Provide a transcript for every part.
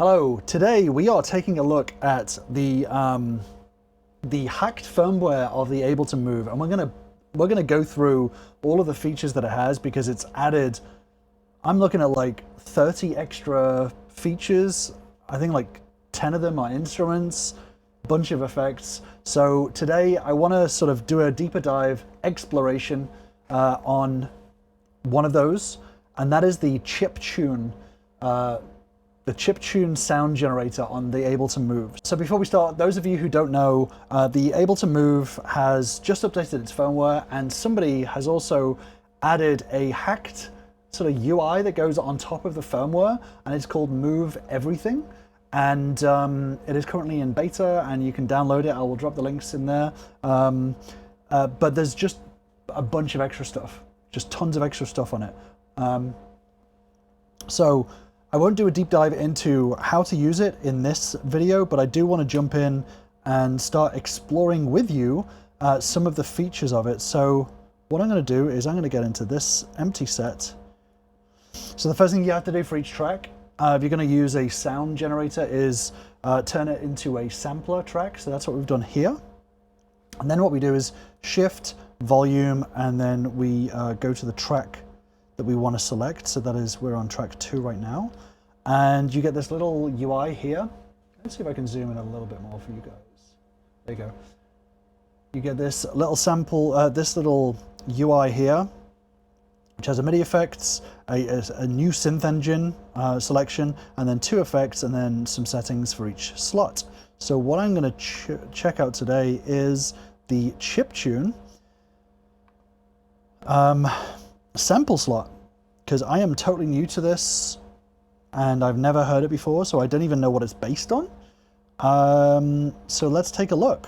Hello, today we are taking a look at the hacked firmware of the Ableton Move, and we're gonna go through all of the features that it has because it's added. I'm looking at like 30 extra features. I think like 10 of them are instruments, a bunch of effects. So today I want to sort of do a deeper dive exploration on one of those, and that is the Chiptune. The Chiptune sound generator on the Ableton Move. So before we start, those of you who don't know, the Ableton Move has just updated its firmware, and somebody has also added a hacked sort of UI that goes on top of the firmware, and it's called Move Everything. And it is currently in beta, and you can download it. I will drop the links in there. But there's just a bunch of extra stuff, just tons of extra stuff on it. So I won't do a deep dive into how to use it in this video, but I do want to jump in and start exploring with you some of the features of it. So what I'm going to do is I'm going to get into this empty set. So the first thing you have to do for each track, if you're going to use a sound generator, is turn it into a sampler track. So that's what we've done here. And then what we do is shift, volume, and then we go to the track that we want to select. So that is, we're on track 2 right now, and you get this little UI here. Let's see if I can zoom in a little bit more for you guys. There you go. You get this little sample, this little UI here, which has a MIDI effects, a new synth engine selection, and then 2 effects, and then some settings for each slot. So what I'm going to check out today is the Chiptune sample slot, because I am totally new to this and I've never heard it before, so I don't even know what it's based on. So let's take a look.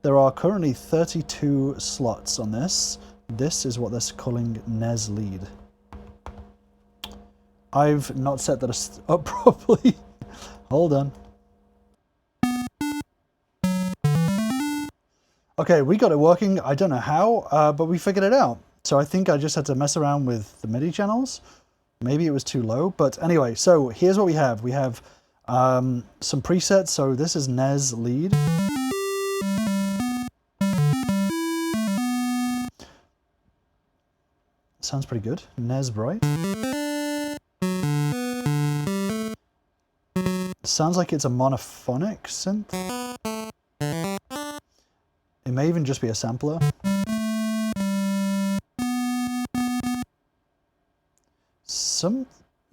There are currently 32 slots on this. This is what they're calling NES lead. I've not set that up properly. Hold on. Okay, we got it working. I don't know how, but we figured it out. So I think I just had to mess around with the MIDI channels. Maybe it was too low, but anyway, so here's what we have. We have some presets. So this is NES lead. Sounds pretty good. NES bright. Sounds like it's a monophonic synth. It may even just be a sampler.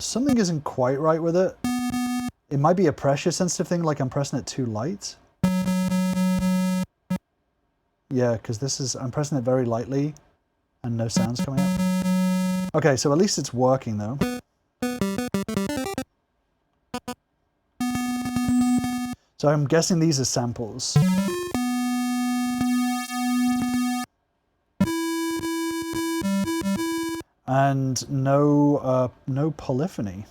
Something isn't quite right with it. It might be a pressure sensitive thing, like I'm pressing it too light. Yeah, because this is, I'm pressing it very lightly and no sounds coming out. Okay, so at least it's working though. So I'm guessing these are samples. And no polyphony,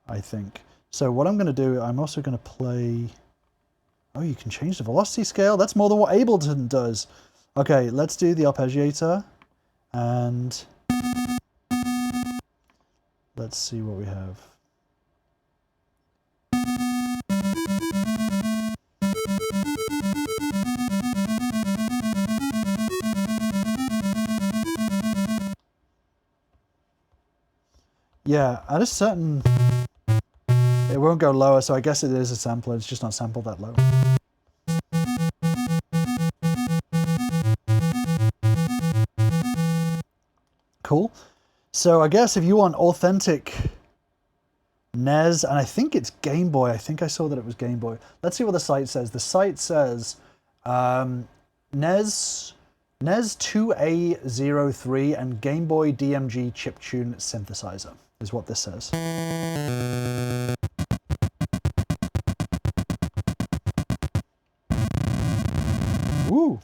I think. So what I'm going to do, I'm also going to play. Oh, you can change the velocity scale. That's more than what Ableton does. Okay, let's do the Arpeggiator, and let's see what we have. Yeah, at a certain, it won't go lower, so I guess it is a sampler, it's just not sampled that low. Cool. So I guess if you want authentic NES, and I think it's Game Boy, I think I saw that it was Game Boy. Let's see what the site says. The site says NES 2A03 and Game Boy DMG Chiptune synthesizer is what this says. Woo!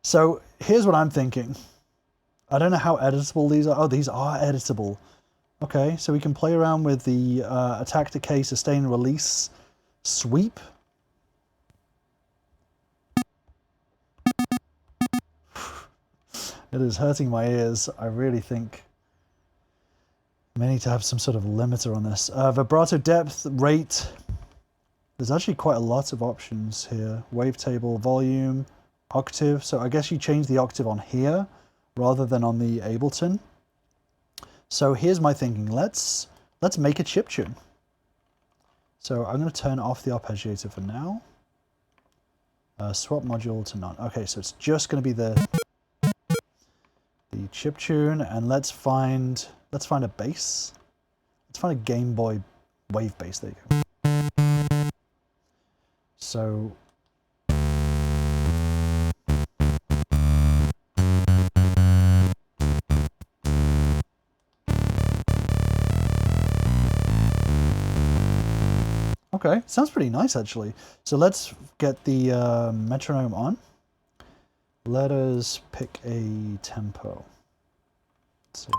So here's what I'm thinking. I don't know how editable these are. Oh, these are editable. Okay, so we can play around with the attack, decay, sustain, release, sweep. It is hurting my ears. I really think I may need to have some sort of limiter on this. Vibrato depth, rate. There's actually quite a lot of options here. Wavetable, volume, octave. So I guess you change the octave on here rather than on the Ableton. So here's my thinking. Let's make a chiptune. So I'm going to turn off the arpeggiator for now. Swap module to none. Okay, so it's just going to be the chiptune, and let's find a bass. Let's find a Game Boy wave bass. There you go. So okay, sounds pretty nice actually. So let's get the metronome on. Let us pick a tempo. Let's see.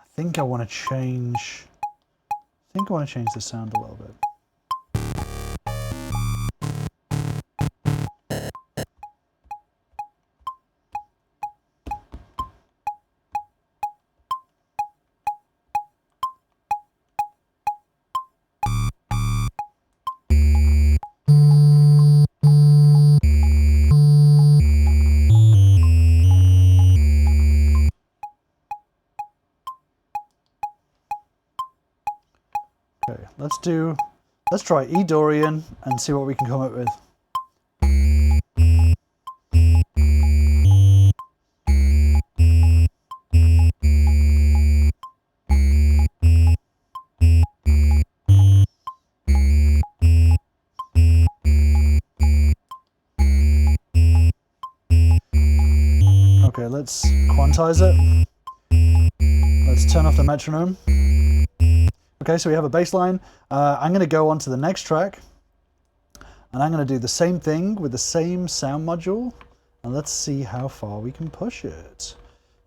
I think I want to change the sound a little bit. Okay, let's try E Dorian and see what we can come up with. Okay, let's quantize it. Let's turn off the metronome. Okay, so we have a bass line. I'm going to go on to the next track, and I'm going to do the same thing with the same sound module, and let's see how far we can push it.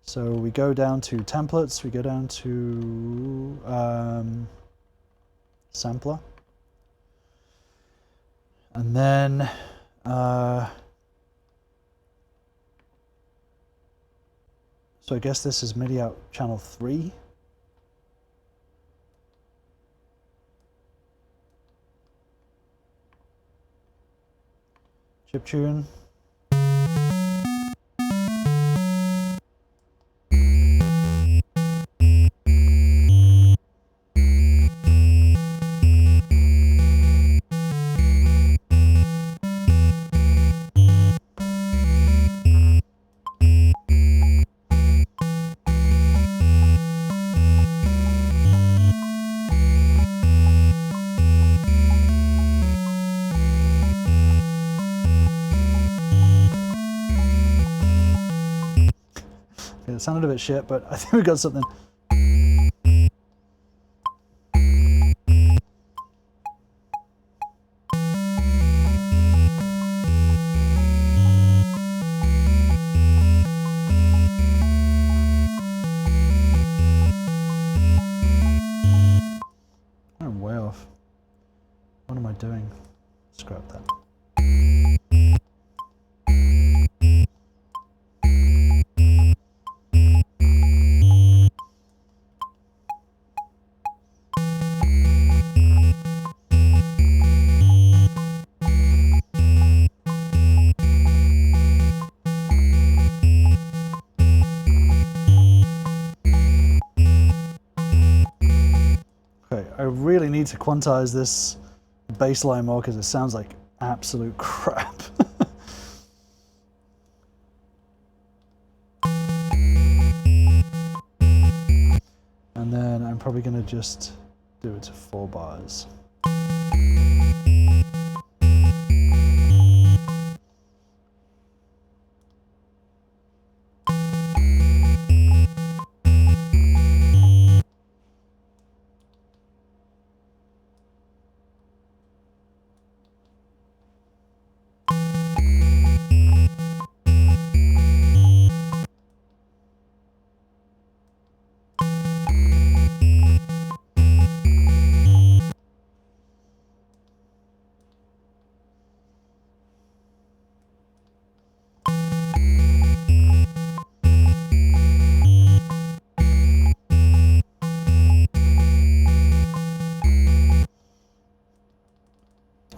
So we go down to templates, we go down to sampler, and then so I guess this is MIDI out channel 3. Chiptune. It sounded a bit shit, but I think we got something. I'm way off. What am I doing? Scrap that. I really need to quantize this bass line more because it sounds like absolute crap. And then I'm probably going to just do it to 4 bars.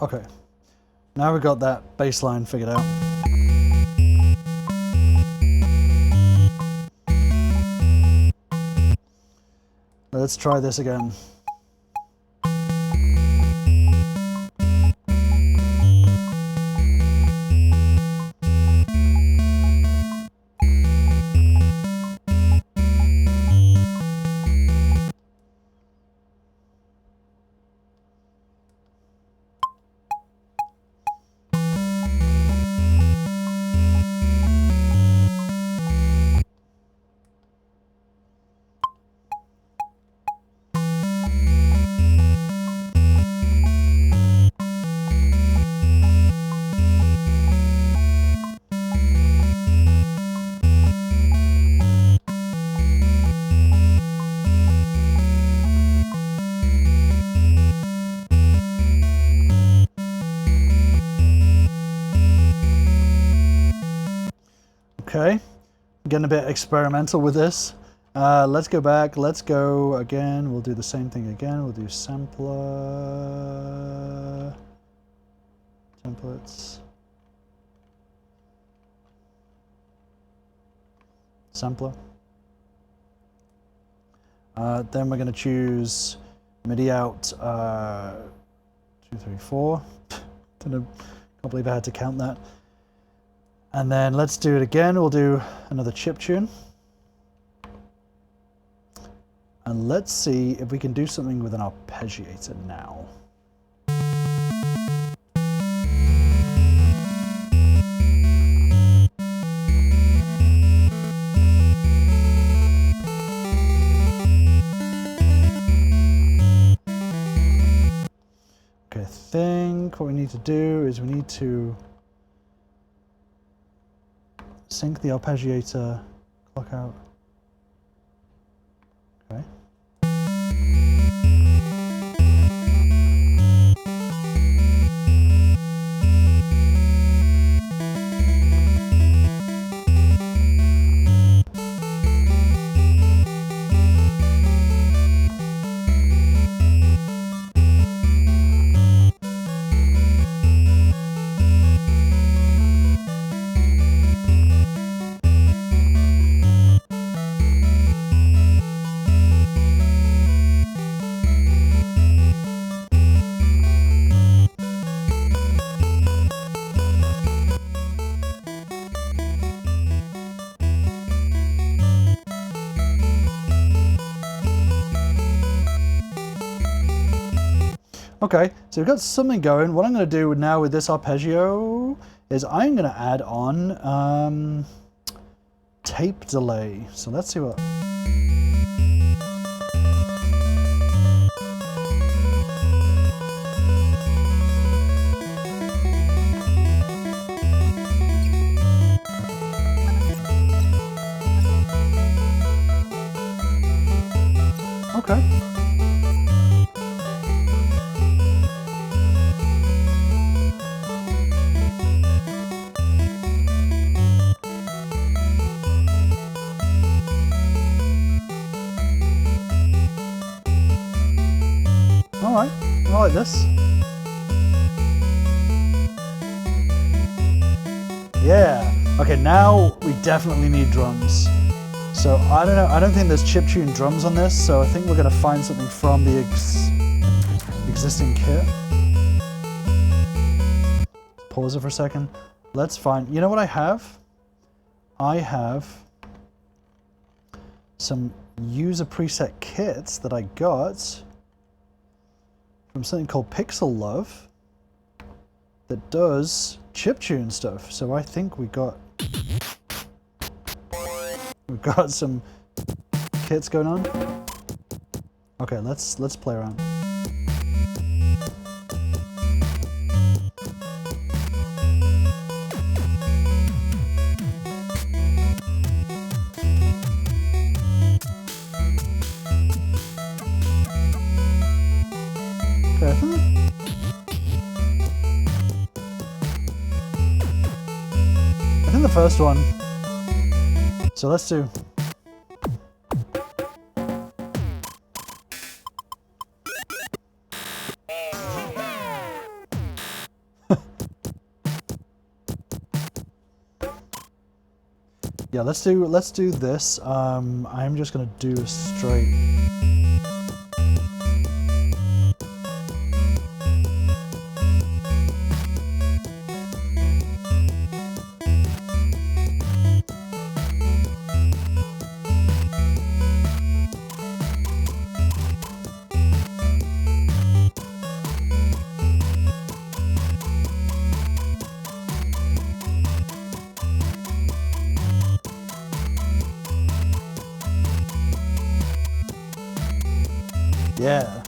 Okay. Now we've got that bass line figured out. Let's try this again. Okay, getting a bit experimental with this. Let's go back, let's go again, we'll do the same thing again, we'll do sampler, templates, sampler. Then we're going to choose MIDI out 2, 3, 4. Can't believe I had to count that. And then let's do it again. We'll do another chiptune. And let's see if we can do something with an arpeggiator now. Okay, I think what we need to do is we need to sync the arpeggiator clock out. Okay. Okay, so we've got something going. What I'm going to do now with this arpeggio is I'm going to add on tape delay. So let's see what... Okay. Alright, I like this. Yeah. Okay, now we definitely need drums. So I don't know, I don't think there's chiptune drums on this, so I think we're going to find something from the existing kit. Pause it for a second. Let's find, you know what I have? I have some user preset kits that I got from something called Pixel Love that does chiptune stuff. So I think we've got some kits going on. Okay, let's play around. Okay. I think the first one. So let's do. Yeah, let's do this. I'm just gonna do a straight. Yeah.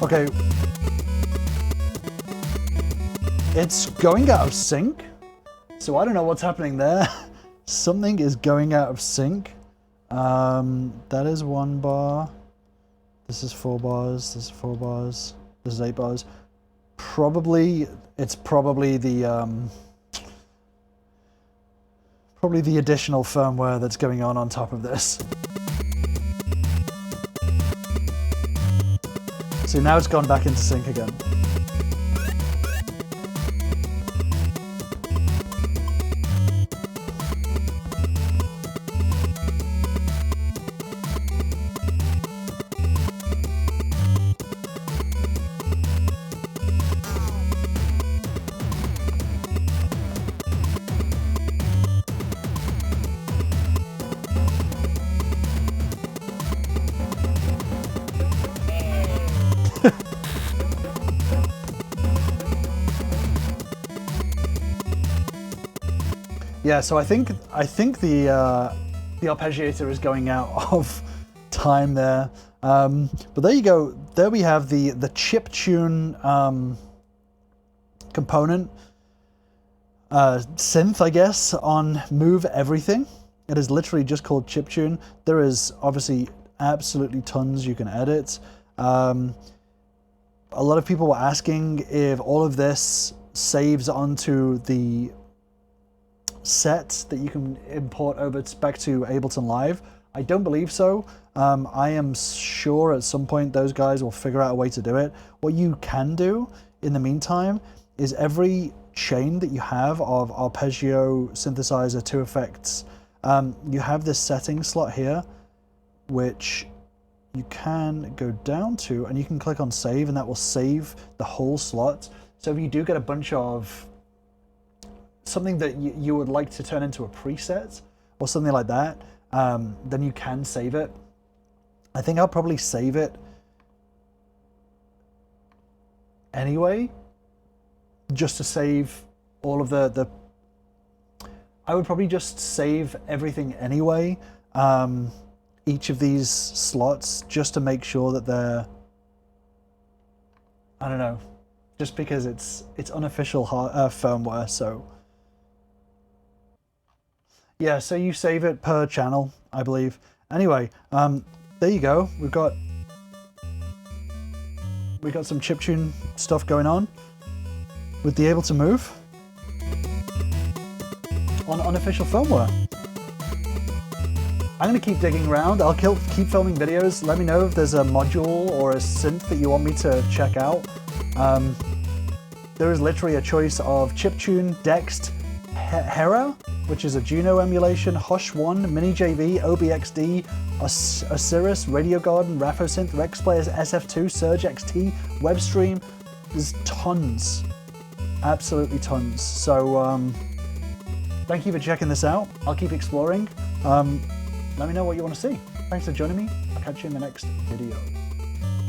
Okay. It's going out of sync. So I don't know what's happening there. Something is going out of sync. That is 1 bar. This is 4 bars. This is 4 bars. This is 8 bars. It's probably the additional firmware that's going on top of this. See, now it's gone back into sync again. Yeah, so I think the Arpeggiator is going out of time there. But there you go. There we have the Chiptune component synth, I guess, on Move Everything. It is literally just called Chiptune. There is obviously absolutely tons you can edit. A lot of people were asking if all of this saves onto the set that you can import over back to Ableton Live. I don't believe so. I am sure at some point those guys will figure out a way to do it. What you can do in the meantime is every chain that you have of arpeggio, synthesizer, 2 effects, you have this setting slot here, which you can go down to, and you can click on save, and that will save the whole slot. So if you do get a bunch of something that you would like to turn into a preset or something like that, then you can save it. I think I'll probably save it anyway, just to save all of the I would probably just save everything anyway, each of these slots, just to make sure that they're, I don't know, just because it's unofficial firmware. So yeah, so you save it per channel, I believe. Anyway, there you go. We've got some chiptune stuff going on with the Ableton Move on unofficial firmware. I'm going to keep digging around. I'll keep filming videos. Let me know if there's a module or a synth that you want me to check out. There is literally a choice of Chiptune, Dext, Hera, which is a Juno emulation, Hush 1, Mini JV, OBXD, Osiris, Radio Garden, Raphosynth, Rex Players, SF2, Surge XT, WebStream. There's tons, absolutely tons. So thank you for checking this out. I'll keep exploring. Let me know what you want to see. Thanks for joining me. I'll catch you in the next video.